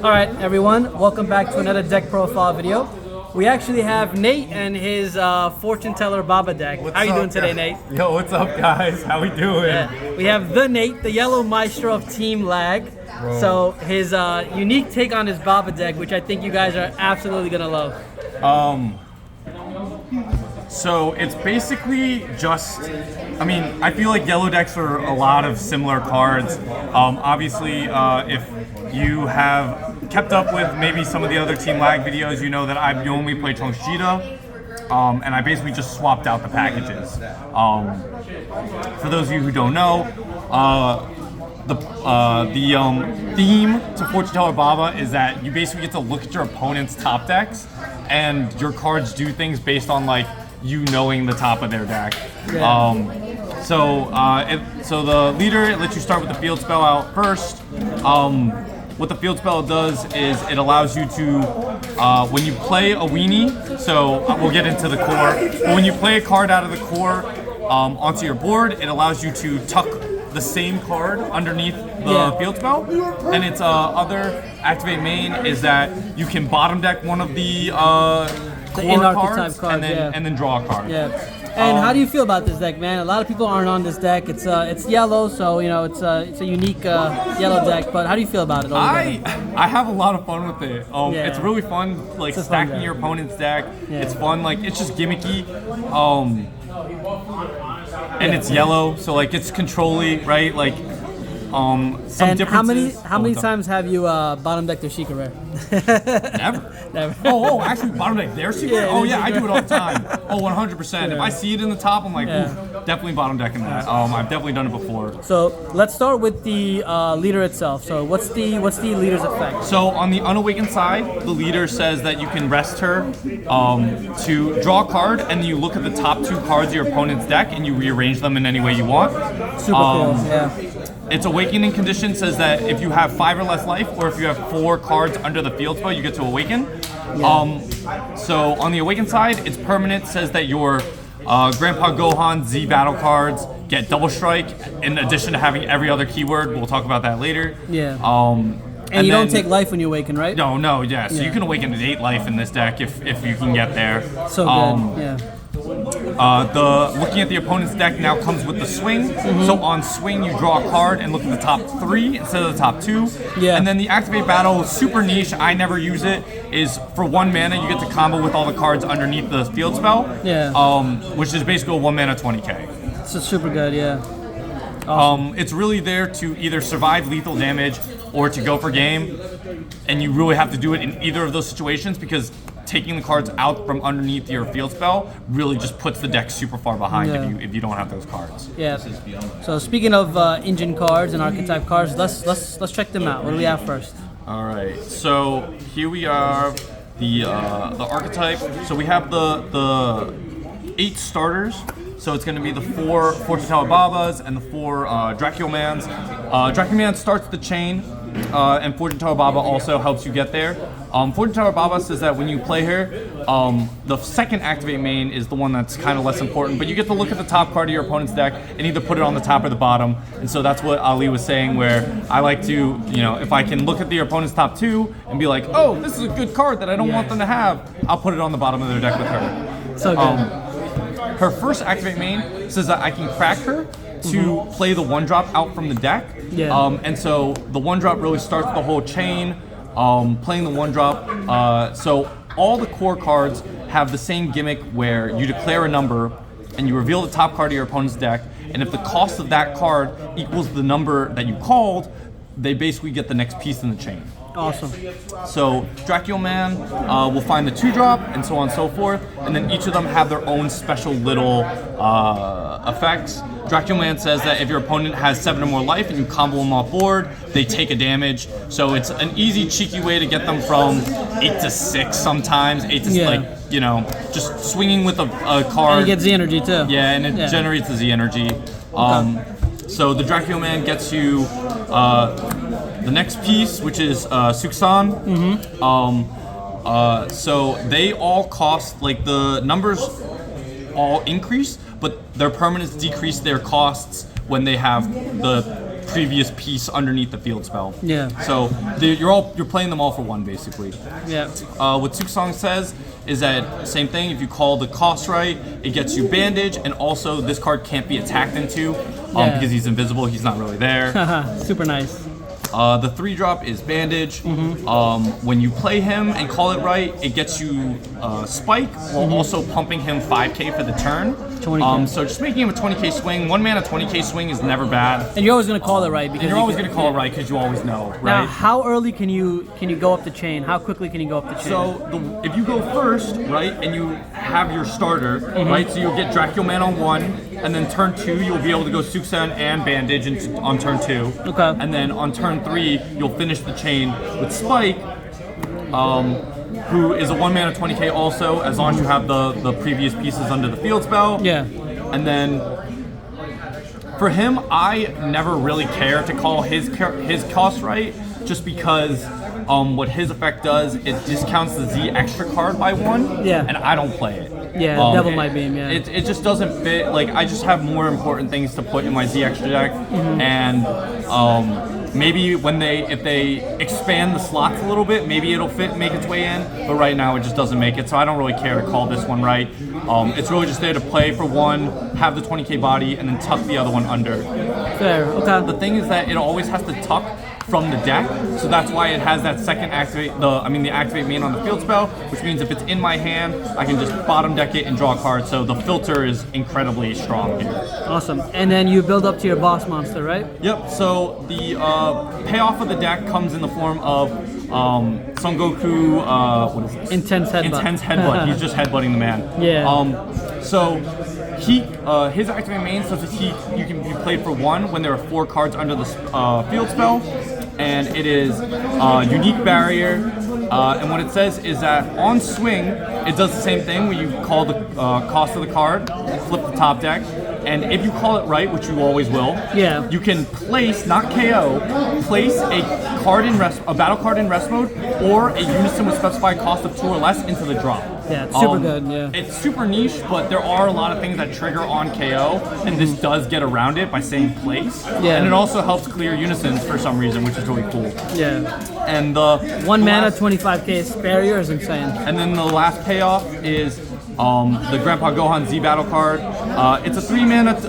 Alright everyone, welcome back to another deck profile video. We actually have Nate and his fortune teller Baba deck. How are you doing today, Nate? Yo, what's up guys? How we doing? Yeah. We have the Nate, the yellow maestro of Team Lag. Bro. So his unique take on his Baba deck, which I think you guys are absolutely gonna love. So it's basically just, I feel like yellow decks are a lot of similar cards. Obviously, if you have kept up with maybe some of the other Team Lag videos, you know that I only play Cheetah, and I basically just swapped out the packages. For those of you who don't know, the theme to Fortune Teller Baba is that you basically get to look at your opponent's top decks, and your cards do things based on like you knowing the top of their deck. Yeah. So the leader, it lets you start with the field spell out first. What the field spell does is it allows you to, when you play a weenie, so we'll get into the core, but when you play a card out of the core onto your board, it allows you to tuck the same card underneath the field spell. And its other activate main is that you can bottom deck one of the core cards and then draw a card. Yeah. And how do you feel about this deck, man? A lot of people aren't on this deck. It's yellow, so you know it's a unique yellow deck. But how do you feel about it? I have a lot of fun with it. It's really fun, like stacking your opponent's deck. Yeah. It's fun, like it's just gimmicky. And it's yellow, so like it's control-y, right? Like some differences. How many times have you bottom decked your Sheikah Rare? Never. Never. Oh, actually bottom deck their Sheikah Rare? Yeah, I do it all the time. Oh, 100%. Yeah. If I see it in the top, I'm like, ooh, definitely bottom decking that. I've definitely done it before. So let's start with the leader itself. So what's the leader's effect? So on the unawakened side, the leader says that you can rest her to draw a card, and you look at the top two cards of your opponent's deck and you rearrange them in any way you want. Super cool, yeah. Its awakening condition says that if you have 5 or less life, or if you have 4 cards under the field spell, you get to awaken. Yeah. So on the awakened side, its permanent says that your Grandpa Gohan Z battle cards get double strike, in addition to having every other keyword. We'll talk about that later. Yeah. And you don't take life when you awaken, right? No, yeah. So you can awaken at 8 life in this deck if you can get there. So good, yeah. Looking at the opponent's deck now comes with the swing. So on swing, you draw a card and look at the top 3 instead of the top 2. Yeah. And then the activate battle, super niche, I never use it, is for 1 mana, you get to combo with all the cards underneath the field spell. Yeah. Which is basically a 1 mana 20k. So super good, yeah. Awesome. It's really there to either survive lethal damage or to go for game. And you really have to do it in either of those situations, because taking the cards out from underneath your field spell really just puts the deck super far behind if you don't have those cards. Yeah. So speaking of engine cards and archetype cards, let's check them out. What do we have first? All right. So here we are, the archetype. So we have the 8 starters. So it's going to be the 4 Fortune Teller Babas and the 4 Dracumans. Dracuman starts the chain, and Fortune Teller Baba also helps you get there. Fortune Teller Baba says that when you play her, the second activate main is the one that's kind of less important, but you get to look at the top card of your opponent's deck and either put it on the top or the bottom. And so that's what Ali was saying, where I like to, if I can look at your opponent's top 2 and be like, oh, this is a good card that I don't want them to have, I'll put it on the bottom of their deck with her. So good. Her first activate main says that I can crack her to play the 1-drop out from the deck. Yeah. And so the 1-drop really starts the whole chain, playing the 1-drop. So all the core cards have the same gimmick where you declare a number and you reveal the top card of your opponent's deck, and if the cost of that card equals the number that you called, they basically get the next piece in the chain. Awesome. So Dracumman will find the 2-drop and so on and so forth, and then each of them have their own special little effects. Dracumman says that if your opponent has 7 or more life and you combo them off board, they take a damage. So it's an easy, cheeky way to get them from 8 to 6 sometimes, 8 to just swinging with a card. And you get Z energy too. Yeah, and it generates the Z energy. So the Dracumman gets you the next piece, which is Suksan. So they all cost, like the numbers all increase, but their permanents decrease their costs when they have the previous piece underneath the field spell. Yeah. So you're playing them all for 1 basically. Yeah. What Tuksong says is that same thing. If you call the cost right, it gets you bandage, and also this card can't be attacked into because he's invisible. He's not really there. Super nice. The 3-drop is bandage. When you play him and call it right, it gets you spike while also pumping him 5k for the turn. 20K. So just making him a 20k swing. 1 mana 20k swing is never bad. And you're always gonna call it right because And you're always going to call it right because you always know, right? Now, how early can you go up the chain? How quickly can you go up the chain? So if you go first, right, and you have your starter, right, so you'll get Dracuman on 1, and then turn 2 you'll be able to go Suksen and Bandage on turn 2. Okay. And then on turn 3 you'll finish the chain with Spike, who is a 1 mana 20k also, as long as you have the previous pieces under the field spell. Yeah. And then for him, I never really care to call his cost right, just because what his effect does, it discounts the Z extra card by 1. Yeah. And I don't play it. Yeah, Devil Might Beam, yeah. It just doesn't fit. Like, I just have more important things to put in my Z extra deck, and maybe if they expand the slots a little bit, maybe it'll make its way in. But right now, it just doesn't make it. So I don't really care to call this one right. It's really just there to play for 1, have the 20k body, and then tuck the other one under. Fair. Okay. The thing is that it always has to tuck from the deck, so that's why it has that second the activate main on the field spell, which means if it's in my hand, I can just bottom deck it and draw a card. So the filter is incredibly strong here. Awesome. And then you build up to your boss monster, right? Yep. So the payoff of the deck comes in the form of Son Goku. What is this? Intense Headbutt. Intense Headbutt. He's just headbutting the man. Yeah. So his activate main says that you can be played for 1 when there are 4 cards under the field spell, and it is unique barrier. And what it says is that on swing, it does the same thing where you call the cost of the card, flip the top deck, and if you call it right, which you always will, you can place, not KO, place a battle card in rest mode, or a unison with specified cost of 2 or less into the drop. Yeah, it's super good, yeah. It's super niche, but there are a lot of things that trigger on KO, and this does get around it by saying place. Yeah. And it also helps clear unisons for some reason, which is really cool. Yeah. And the 1 mana 25k barrier is insane. And then the last payoff is the Grandpa Gohan Z battle card. It's a 3 mana,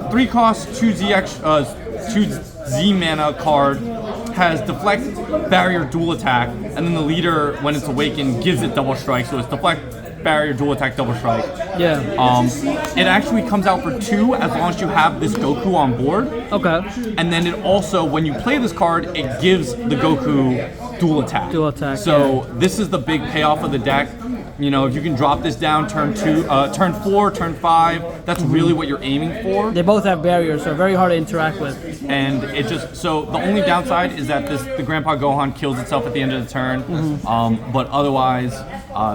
3 cost, 2 Z mana card. Has deflect, barrier, dual attack, and then the leader, when it's awakened, gives it double strike. So it's deflect, barrier, dual attack, double strike. Yeah. It actually comes out for 2 as long as you have this Goku on board. Okay. And then it also, when you play this card, it gives the Goku dual attack. Dual attack. So this is the big payoff of the deck. You know, if you can drop this down turn 4, turn 5, that's really what you're aiming for. They both have barriers, so very hard to interact with. And it just, so the only downside is that the Grandpa Gohan kills itself at the end of the turn. But otherwise,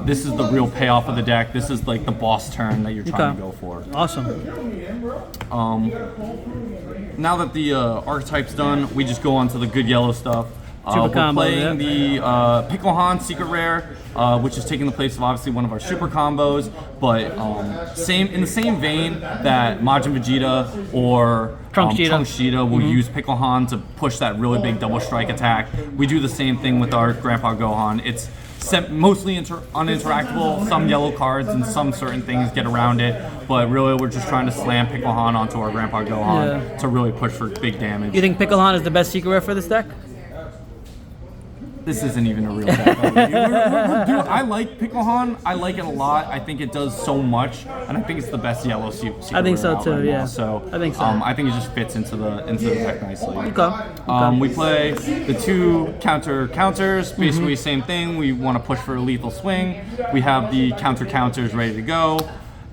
this is the real payoff of the deck. This is like the boss turn that you're trying to go for. Awesome. Now that the archetype's done, we just go on to the good yellow stuff. We're playing the Picklehan Secret Rare, which is taking the place of obviously one of our super combos, but in the same vein that Majin Vegeta or Trunks Cheetah will use Picklehan to push that really big double strike attack. We do the same thing with our Grandpa Gohan. It's mostly uninteractable. Some yellow cards and some certain things get around it, but really we're just trying to slam Picklehan onto our Grandpa Gohan to really push for big damage. You think Picklehan is the best secret rare for this deck? This isn't even a real deck. I like Picklehan. I like it a lot. I think it does so much, and I think it's the best yellow secret. I think so too. Right yeah. Now. So I think so. I think it just fits into the deck nicely. Okay. We play the 2 counters. Basically, same thing. We want to push for a lethal swing. We have the counters ready to go.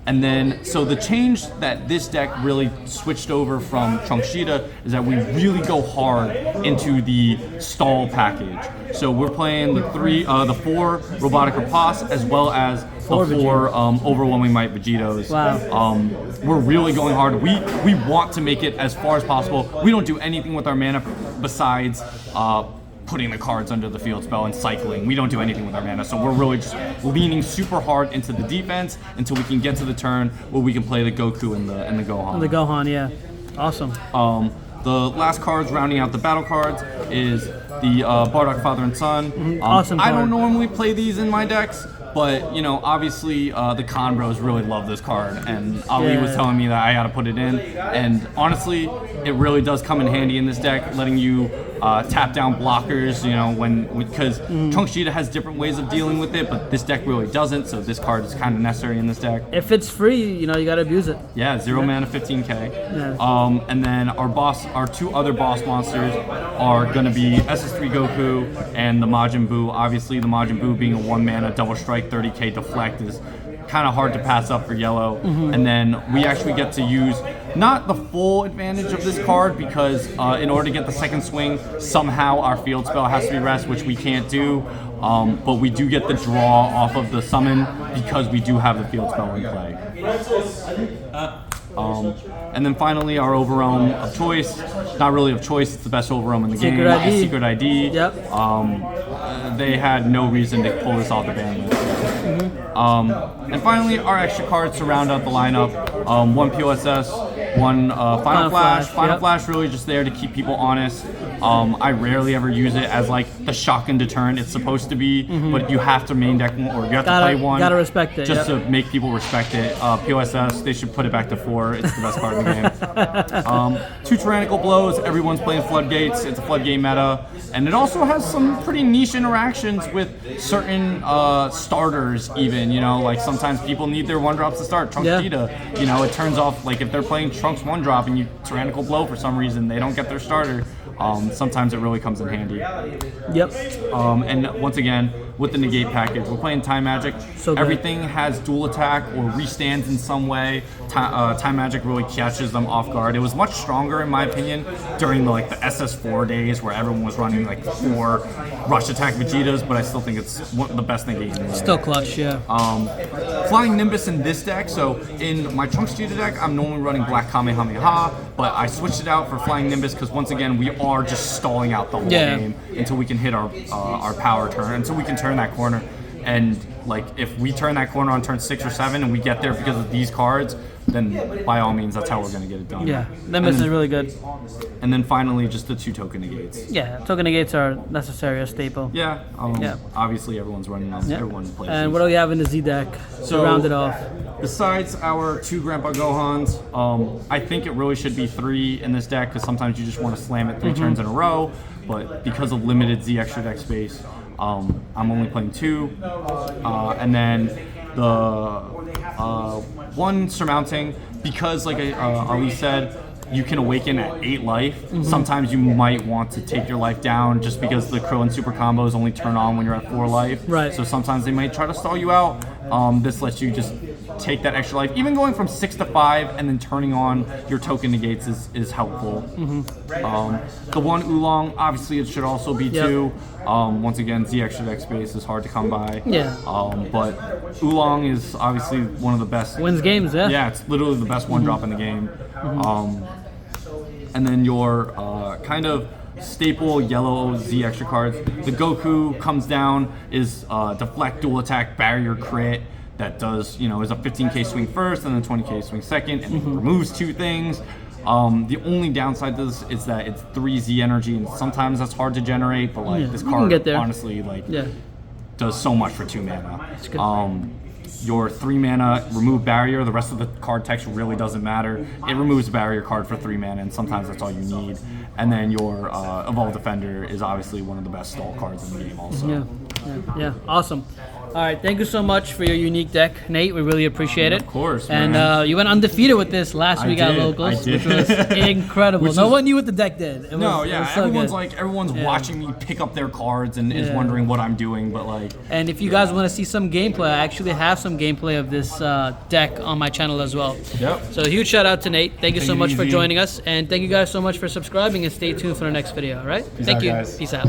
And then, so the change that this deck really switched over from Trunks Cheetah is that we really go hard into the stall package. So we're playing the 4 Robotic Rapace as well as the 4 Overwhelming Might Vegetos. Wow. We're really going hard. We want to make it as far as possible. We don't do anything with our mana besides putting the cards under the field spell and cycling. We don't do anything with our mana, so we're really just leaning super hard into the defense until we can get to the turn where we can play the Goku and the Gohan. The Gohan, yeah. Awesome. the last cards rounding out the battle cards is the Bardock Father and Son. Awesome I card. don't normally play these in my decks, but you know, obviously the Con Bros really love this card, and Ali was telling me that I got to put it in. And honestly, it really does come in handy in this deck, letting you tap down blockers. You know, because Trunks Cheetah has different ways of dealing with it, but this deck really doesn't. So this card is kind of necessary in this deck. If it's free, you know, you gotta abuse it. Yeah, 0 mana, 15k. Yeah. And then our two other boss monsters are going to be SS3 Goku and the Majin Buu. Obviously, the Majin Buu being a 1 mana double strike 30k deflect is kind of hard to pass up for yellow. And then we actually get to use not the full advantage of this card, because in order to get the second swing, somehow our field spell has to be rest, which we can't do. But we do get the draw off of the summon because we do have the field spell in play. And then finally, our Overwhelm of choice. Not really of choice, it's the best Overwhelm in the game. Secret ID. Yep. They had no reason to pull this off the ban list. And finally, our extra cards to round out the lineup. 1 POSS, 1 Final Flash. Final Flash really just there to keep people honest. I rarely ever use it as like the shotgun deterrent it's supposed to be, but you have to main deck one, or you have to play one. Gotta respect it. Just to make people respect it. POSS, they should put it back to 4. It's the best card in the game. 2 Tyrannical Blows. Everyone's playing Floodgates. It's a Floodgate meta. And it also has some pretty niche interactions with certain starters even. You know, like sometimes people need their 1-drops to start. Trunks Cheetah, you know, it turns off, like if they're playing Trunks 1-drop and you Tyrannical Blow for some reason, they don't get their starter. Sometimes it really comes in handy. Yep. And once again, with the negate package, we're playing Time Magic. So everything has dual attack or restands in some way. Time Magic really catches them off guard. It was much stronger, in my opinion, during the SS4 days where everyone was running like 4 rush attack Vegetas, but I still think it's the best negate in the game. Still clutch, yeah. Flying Nimbus in this deck. So in my Trunks Cheetah deck, I'm normally running Black Kamehameha, but I switched it out for Flying Nimbus because once again, we are just stalling out the whole game until we can hit our power turn, until we can turn that corner. And like if we turn that corner on turn 6 or 7 and we get there because of these cards, then by all means that's how we're going to get it done. Yeah, Nimbus is really good. And then finally just the 2 token negates. Yeah, token negates are necessary, a staple. Yeah, obviously everyone's running them. Everyone plays And these. what do we have in the Z deck to round it off? Besides our 2 Grandpa Gohans, I think it really should be 3 in this deck because sometimes you just want to slam it 3 turns in a row, but because of limited Z extra deck space, I'm only playing 2. And then the 1 surmounting, because like Ali said, you can awaken at 8 life. Sometimes you might want to take your life down just because the Krillin super combos only turn on when you're at 4 life. Right. So sometimes they might try to stall you out. This lets you just take that extra life. Even going from 6 to 5 and then turning on your token negates is helpful. The 1 Oolong, obviously it should also be 2. Once again, Z extra deck space is hard to come by. Yeah. But Oolong is obviously one of the best. Wins games, yeah. Yeah, it's literally the best 1-drop in the game. And then your kind of staple yellow Z extra cards. The Goku comes down, is deflect, dual attack, barrier, crit. That does, is a 15k swing first and then 20k swing second, and it removes 2 things. The only downside to this is that it's 3 Z energy, and sometimes that's hard to generate. But like this card, honestly, does so much for 2 mana. Your 3 mana remove barrier. The rest of the card text really doesn't matter. It removes a barrier card for 3 mana, and sometimes that's all you need. And then your Evolved Defender is obviously one of the best stall cards in the game also. Yeah, awesome. All right, thank you so much for your unique deck, Nate. We really appreciate it. Of course, man. And you went undefeated with this last week at Locals, which was incredible. No one knew what the deck did. Everyone's watching me pick up their cards and is wondering what I'm doing, but like. And if you guys want to see some gameplay, I actually have some gameplay of this deck on my channel as well. Yep. So huge shout out to Nate. Thank you so much for joining us, and thank you guys so much for subscribing, and stay tuned for the next video. All right. Thank you. Guys. Peace out.